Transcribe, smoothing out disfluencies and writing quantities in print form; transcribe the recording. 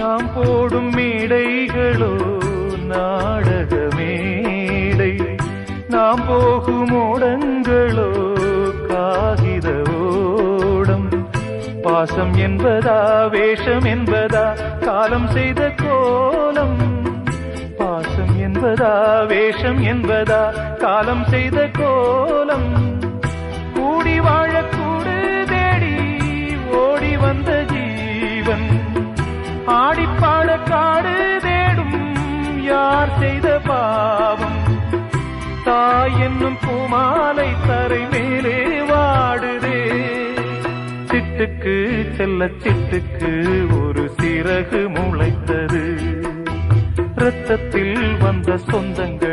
நாம் போடும் மேடைகளோ நாடக மேடை, நாம் போகும் ஓடங்களோ காகித ஓடம். பாசம் என்பதா வேஷம் என்பதா காலம் செய்த கோலம், பாசம் என்பதா வேஷம் என்பதா காலம் செய்த கோலம். கூடி வாழக்கூடு தேடி ஓடி வந்த ஜீவன், ஆடிப்பாட காடு தேடும் யார் செய்த பாவம். தாய் என்னும் பூமாலை தரை மேலே வாடுதே, சிட்டுக்கு செல்ல சிட்டுக்கு ஒரு சிறகு முளைத்தது. இரத்தத்தில் வந்த சொந்தங்கள்